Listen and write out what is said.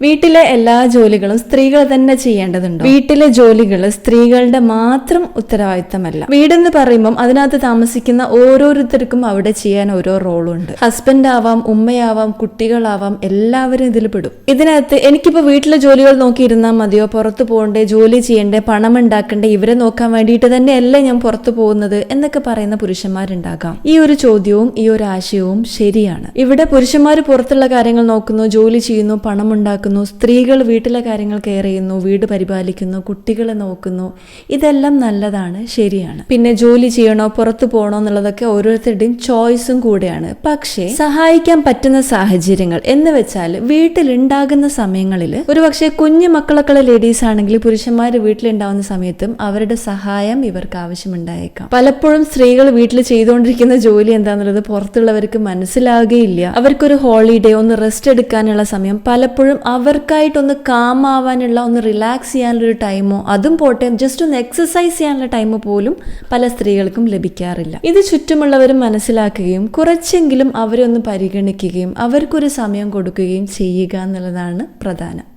വീട്ടിലെ എല്ലാ ജോലികളും സ്ത്രീകൾ തന്നെ ചെയ്യേണ്ടതുണ്ടോ? വീട്ടിലെ ജോലികൾ സ്ത്രീകളുടെ മാത്രം ഉത്തരവാദിത്തമല്ല. വീടെന്ന് പറയുമ്പം അതിനകത്ത് താമസിക്കുന്ന ഓരോരുത്തർക്കും അവിടെ ചെയ്യാൻ ഓരോ റോളുണ്ട്. ഹസ്ബൻഡ് ആവാം, ഉമ്മയാവാം, കുട്ടികളാവാം, എല്ലാവരും ഇതിൽ പെടും. ഇതിനകത്ത് എനിക്കിപ്പോ വീട്ടിലെ ജോലികൾ നോക്കിയിരുന്നാൽ മതിയോ, പുറത്തു പോകണ്ടേ, ജോലി ചെയ്യണ്ടേ, പണം ഉണ്ടാക്കണ്ടേ, ഇവരെ നോക്കാൻ വേണ്ടിയിട്ട് തന്നെയല്ലേ ഞാൻ പുറത്തു പോകുന്നത് എന്നൊക്കെ പറയുന്ന പുരുഷന്മാരുണ്ടാകാം. ഈ ഒരു ചോദ്യവും ഈ ഒരു ആശയവും ശരിയാണ്. ഇവിടെ പുരുഷന്മാർ പുറത്തുള്ള കാര്യങ്ങൾ നോക്കുന്നു, ജോലി ചെയ്യുന്നു, പണം ഉണ്ടാക്കുന്നു, സ്ത്രീകൾ വീട്ടിലെ കാര്യങ്ങൾ കെയർ ചെയ്യുന്നു, വീട് പരിപാലിക്കുന്നു, കുട്ടികളെ നോക്കുന്നു. ഇതെല്ലാം നല്ലതാണ്, ശരിയാണ്. പിന്നെ ജോലി ചെയ്യണോ പുറത്തു പോകണോ എന്നുള്ളതൊക്കെ ഓരോരുത്തരുടെയും ചോയ്സും കൂടെയാണ്. പക്ഷേ സഹായിക്കാൻ പറ്റുന്ന സാഹചര്യങ്ങൾ എന്ന് വെച്ചാൽ വീട്ടിലുണ്ടാകുന്ന സമയങ്ങളിൽ ഒരുപക്ഷെ കുഞ്ഞു മക്കളൊക്കെ ലേഡീസ് ആണെങ്കിൽ പുരുഷന്മാർ വീട്ടിലുണ്ടാവുന്ന സമയത്തും അവരുടെ സഹായം ഇവർക്ക് ആവശ്യമുണ്ടായേക്കാം. പലപ്പോഴും സ്ത്രീകൾ വീട്ടിൽ ചെയ്തുകൊണ്ടിരിക്കുന്ന ജോലി എന്താണെന്നുള്ളത് പുറത്തുള്ളവർക്ക് മനസ്സിലാകുകയില്ല. അവർക്കൊരു ഹോളിഡേ, ഒന്ന് റെസ്റ്റ് എടുക്കാനുള്ള സമയം, പലപ്പോഴും അവർക്കായിട്ടൊന്ന് കാമാവാനുള്ള, ഒന്ന് റിലാക്സ് ചെയ്യാനുള്ളൊരു ടൈമോ, അതും പോട്ടെ ജസ്റ്റ് ഒന്ന് എക്സസൈസ് ചെയ്യാനുള്ള ടൈമോ പോലും പല സ്ത്രീകൾക്കും ലഭിക്കാറില്ല. ഇത് ചുറ്റുമുള്ളവരും മനസ്സിലാക്കുകയും കുറച്ചെങ്കിലും അവരെ ഒന്ന് പരിഗണിക്കുകയും അവർക്കൊരു സമയം കൊടുക്കുകയും ചെയ്യുക എന്നുള്ളതാണ് പ്രധാനം.